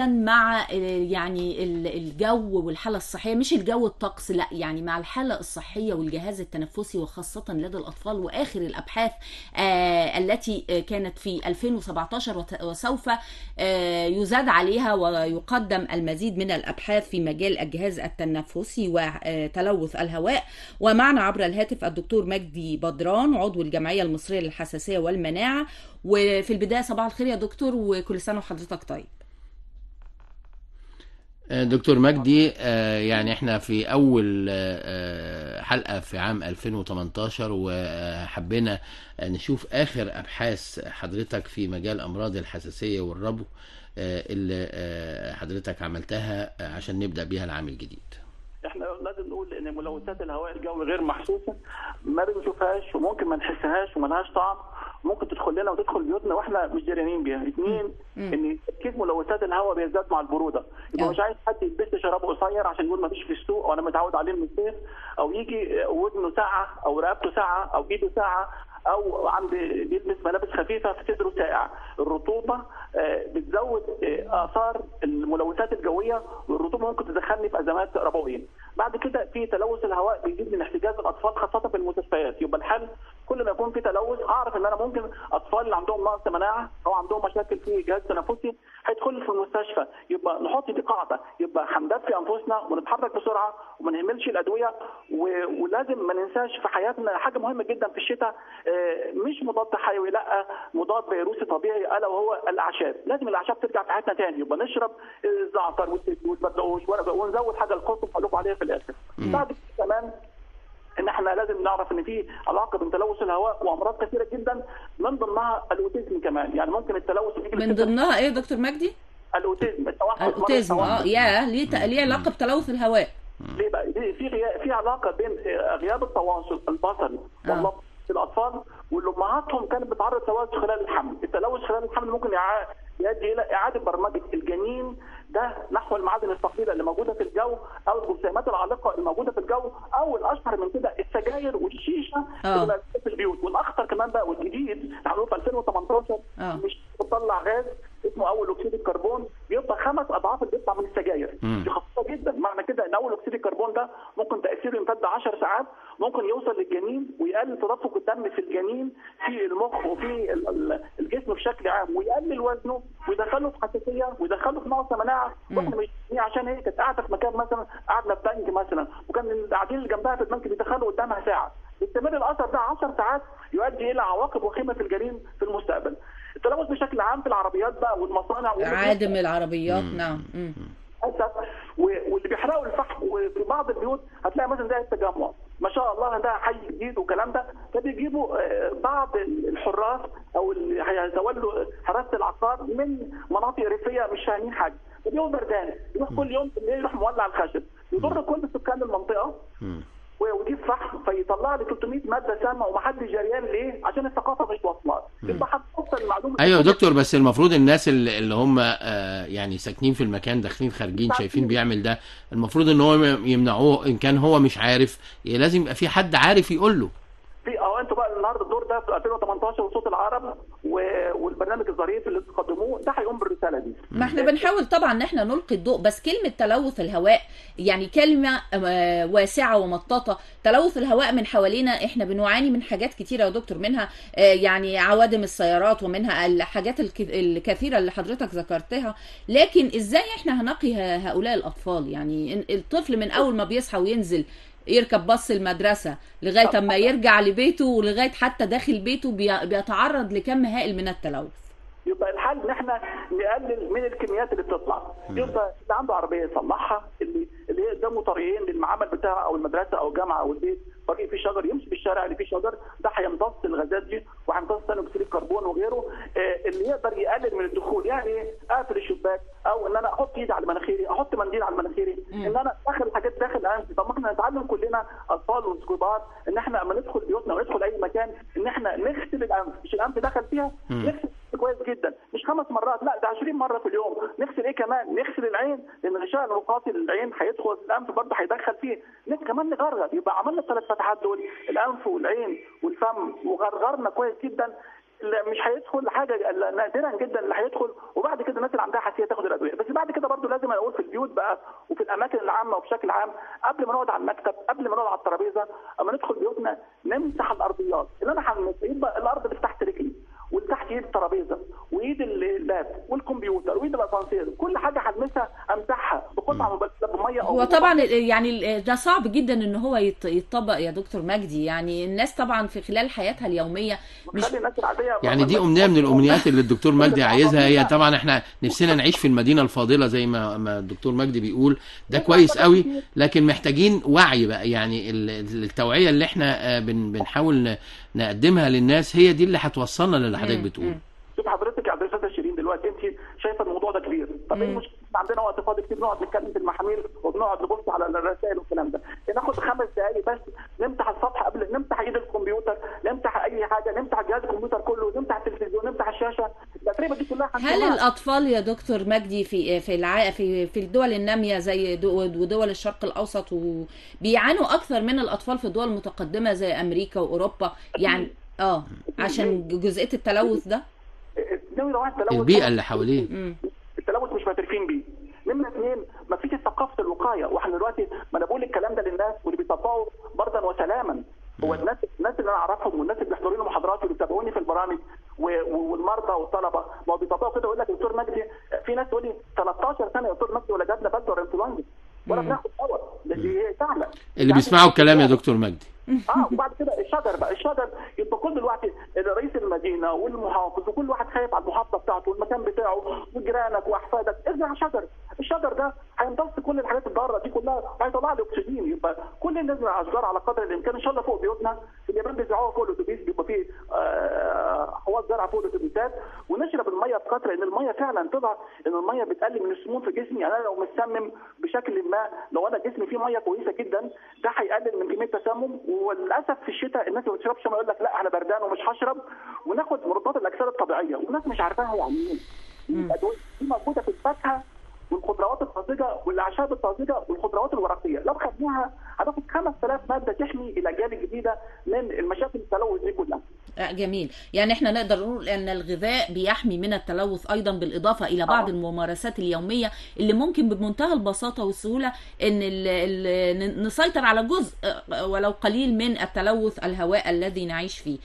مع يعني الجو والحالة الصحية، مش الجو الطقس، لا يعني مع الحالة الصحية والجهاز التنفسي، وخاصة لدى الأطفال. وآخر الأبحاث التي كانت في 2017 وسوف يزاد عليها ويقدم المزيد من الأبحاث في مجال الجهاز التنفسي وتلوث الهواء. ومعنا عبر الهاتف الدكتور مجدي بدران، عضو الجمعية المصرية للحساسية والمناعة. وفي البداية صباح الخير يا دكتور، وكل سنة وحضرتك طيب. دكتور مجدي، يعني احنا في اول حلقة في عام 2018، وحبينا نشوف اخر ابحاث حضرتك في مجال امراض الحساسية والربو اللي حضرتك عملتها عشان نبدأ بيها العام الجديد. احنا لازم نقول ان ملوثات الهواء الجوي غير محسوسه، ما بنشوفهاش وممكن ما نحسهاش وملهاش طعم، ممكن تدخل لنا وتدخل بيوتنا واحنا مش دريانين بيها. اثنين، ان تركيز ملوثات الهواء بيزداد مع البروده، يبقى مش عايز حد يلبس شراب قصير عشان يقول ما فيش في السوق وانا متعود عليه من الصيف، او يجي ودنه ساعه او رقبته ساعه او ايده ساعه، او بيلبس ملابس خفيفه في صدره ساقع. الرطوبه بتزود اثار الملوثات الجويه، والرطوبه ممكن تدخلني في ازمات ربويه. بعد كده في تلوث الهواء بيزيد من احتياجات الاطفال خاصه في المستشفيات. يبقى الحل كل ما يكون في تلوث اعرف ان انا ممكن اطفال اللي عندهم نقص مناعه او عندهم مشاكل في الجهاز التنفسي هيدخلوا في المستشفى. يبقى نحط دي قاعده، يبقى هندفي انفسنا ونتحرك بسرعه وما نهملش الادويه. ولازم ما ننساش في حياتنا حاجه مهمه جدا في الشتاء، مش مضاد حيوي، لا مضاد فيروسي طبيعي، الا وهو الاعشاب. لازم الاعشاب ترجع في حياتنا تاني. يبقى نشرب الزعتر والبردقوش ونزود حاجه القرص اللي هقول لكم عليها في الاخر. بعد كده كمان ان احنا لازم نعرف ان في علاقه بين تلوث الهواء وامراض كثيره جدا، من ضمنها الاوتيزم كمان. يعني ممكن التلوث يجي من ضمنها ايه يا دكتور مجدي؟ الاوتيزم، التوحد. الاوتيزم، ليه علاقه بتلوث الهواء؟ ليه بقى؟ في علاقه بين غياب التواصل البصري واللفظ في الاطفال، واللي امهاتهم كانت بتعرض للتلوث خلال الحمل. التلوث خلال الحمل ممكن يؤدي الى اعاده برمجه الجنين ده نحو المعادن الثقيله اللي موجوده في الجو، او الجسيمات العالقه الموجوده في الجو، او الاشهر من كده السجاير والشيشه اللي في البيوت. والاخطر كمان بقى والجديد عملوه في 2018 مش بتطلع غاز اسمه اول اكسيد الكربون، بيبقى 5 اضعاف اللي بيطلع من السجاير. دي خطيره جدا. معنى كده ان اول اكسيد الكربون ده ممكن تاثيره يمتد 10 ساعات، ممكن يوصل للجنين ويقلل تدفق الدم في الجنين في المخ وفي الجسم بشكل عام، ويقلل وزنه ويدخله في حساسيه ويدخله في نقص مناعه. واحنا مش عشان هي كانت قاعده في مكان مثلا قعدنا في بنك مثلا، وكان القاعدين اللي جنبها في البنك بيدخلوا قدامها ساعه، يستمر الاثر ده 10 ساعات، يؤدي الى عواقب وخيمه في الجنين في المستقبل. التلوث بشكل عام في العربيات بقى والمصانع عادم العربيات. نعم. واللي بيحرقوا الفحم. وفي بعض البيوت هتلاقي مثلا زي التجمع ما شاء الله ده حي جديد والكلام ده، فبيجيبوا بعض الحراس او اللي هيتولوا حراسه العقار من مناطق ريفيه مش فاهمين حاجه، فبيجيبوا بردان يروح كل يوم بالليل يروح مولع الخشب، يضر كل سكان المنطقه ويجيب فحم فيطلع لي 300 ماده سامه ومحدش جريان ليه؟ عشان الثقافه مش واصله. يبقى هتوصل المعلومه. ايوه يا دكتور، بس المفروض الناس اللي هم يعني ساكنين في المكان، داخلين خارجين، شايفين بيعمل ده، المفروض ان هو يمنعوه. ان كان هو مش عارف لازم يبقى في حد عارف يقول له. انتوا بقى النهارده الدور ده في 2018 وصوت العرب والبرنامج الظريف اللي تقدموه ده هيقوم بالرساله دي. ما احنا بنحاول طبعا ان احنا نلقي الضوء، بس كلمه تلوث الهواء يعني كلمه واسعه ومطاطه. تلوث الهواء من حوالينا احنا بنعاني من حاجات كتيره يا دكتور، منها يعني عوادم السيارات، ومنها الحاجات الكثيره اللي حضرتك ذكرتها. لكن ازاي احنا هنقي هؤلاء الاطفال؟ يعني الطفل من اول ما بيصحى وينزل يركب باص المدرسة لغاية اما يرجع لبيته، ولغاية حتى داخل بيته بيتعرض لكم هائل من التلوث. يبقى الحل ان احنا نقلل من الكميات اللي بتطلع. يبقى اللي عنده عربيه يصلحها، اللي قدامه طريقين للمعامل بتاعه او المدرسه او الجامعه او البيت، طريق فيه شجر يمشي في الشارع اللي فيه شجر، ده هيمتص الغازات دي وهيمتص ثاني اكسيد الكربون وغيره. اللي يقدر يقلل من الدخول، يعني اقفل الشباك، او ان انا احط ايدي على مناخيري، احط منديل على مناخيري، ان انا ادخل الحاجات داخل انفي. طب ما احنا نتعلم كلنا اطفال وكبار ان احنا لما ندخل بيوتنا وندخل اي مكان ان احنا نغسل الانف، مش الانف دخل فيها نغسل كويس جدا، مش 5 مرات، لا ده 20 مره في اليوم. نغسل ايه كمان؟ نغسل العين، لان الغشاء المقاطي للعين هيدخل الانف برضه هيدخل فيه. كمان نغرغر. يبقى عملنا ال3 فتحات دول، الانف والعين والفم، وغرغرنا كويس جدا. مش هيدخل حاجه نادرا جدا اللي هيدخل. وبعد كده الناس اللي عندها حساسيه تاخد الادويه، بس بعد كده ما نقول في البيوت بقى وفي الاماكن العامه وبشكل عام، قبل ما نقعد على المكتب، قبل ما نقعد على الترابيزه، اما ندخل بيوتنا نمسح الارضيات اللي انا يبقى الارض اللي تحت رجلي واللي تحت ايد الترابيزه وايد اللاب والكمبيوتر وايد الاسانسير، كل حاجه هلمسها امسحها بقطعه مبلله بميه. هو طبعا يعني ده صعب جدا ان هو يتطبق يا دكتور مجدي، يعني الناس طبعا في خلال حياتها اليوميه مش يعني دي امنيه من الامنيات اللي الدكتور مجدي عايزها. هي طبعا احنا نفسنا نعيش في المدينه الفاضله زي ما الدكتور مجدي بيقول، ده كويس قوي، لكن محتاجين وعي بقى. يعني التوعيه اللي احنا بنحاول نقدمها للناس هي دي اللي هتوصلنا للي حضرتك بتقول. شوف حضرتك يا استاذه شيرين، دلوقتي انت شايفه الموضوع ده كبير، طب ايه المشكله؟ عندنا وقت فاضي كتير نقعد نتكلم في المحامير وبنقعد نبص على الرسائل والكلام ده، ناخد 5 دقائق بس نمسح السطح، قبل نمسح ايد الكمبيوتر، نمسح اي حاجه، نمسح جهاز الكمبيوتر كله، نمسح التلفزيون، نمسح الشاشه، التقريبا دي كلها. هل الاطفال يا دكتور مجدي في الدول الناميه زي ودول الشرق الاوسط بيعانوا اكثر من الاطفال في الدول المتقدمه زي امريكا واوروبا؟ يعني عشان جزئيه التلوث ده، البيئه اللي حواليه، التلوث مش معترفين بيه. نمرة 2 ما فيش ثقافه الوقايه، واحنا دلوقتي ما انا بقول الكلام ده للناس واللي بيطبقوا بردا وسلاما. هو الناس اللي انا اعرفهم والناس اللي بيحضروا لي محاضرات واللي بيتابعوني في البرامج والمرضى والطلبه ما بيطبقوا كده، يقول لك دكتور مجدي، في ناس تقول لي 13 سنه يا دكتور مجدي ولا جاتنا بلد ولا انفلونزا ولا بناخد دواء، دي هي سهله اللي بيسمعوا الكلام يا دكتور مجدي. وبعد كده الشجر يبقى كل الوقت رئيس المدينه والمحافظ وكل واحد خايف على المحافظه بتاعته والمكان بتاعه وجيرانك واحفادك. ارجع الشجر ده هيمتص كل الحاجات الضاره دي كلها وهيطلع لي اكسجين. يبقى كل الناس على الاشجار على قدر الامكان ان شاء الله فوق بيوتنا. في اليابان بيزرعوها فوق الاتوبيس، بيبقى فيه حواض زرع فوق الاتوبيسات، ونشرب الميه بكثره، لان الميه فعلا طلع ان الميه بتقلل من السموم في جسمي. يعني انا لو مسمم بشكل ما، لو انا جسمي فيه ميه كويسه جدا ده هيقلل من كميه التسمم. وللاسف في الشتاء الناس ما بتشربش ميه، يقول لك لا انا بردان ومش هشرب، وناخد مضادات الاكسده الطبيعيه والناس مش عارفاها يعني ايه. دي موجوده في الفاكهه والخضروات الطازجه والاعشاب الطازجه والخضروات الورقيه، لو خدناها هناخد 5000 ماده تحمي الاجيال الجديده من المشاكل التلوث دي كلها. جميل. يعني احنا نقدر نقول ان الغذاء بيحمي من التلوث ايضا، بالاضافه الى بعض الممارسات اليوميه اللي ممكن بمنتهى البساطه والسهوله ان نسيطر على جزء ولو قليل من التلوث الهواء الذي نعيش فيه.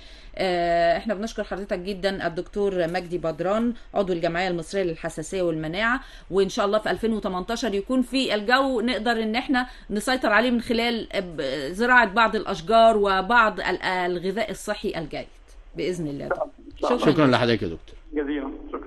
احنا بنشكر حضرتك جدا الدكتور مجدي بدران، عضو الجمعيه المصريه للحساسيه والمناعه، وان شاء الله في 2018 يكون في الجو نقدر ان احنا نسيطر عليه من خلال زراعه بعض الاشجار وبعض الغذاء الصحي الجيد باذن الله. شكرا لحضرتك يا دكتور. جزيلا شكرا.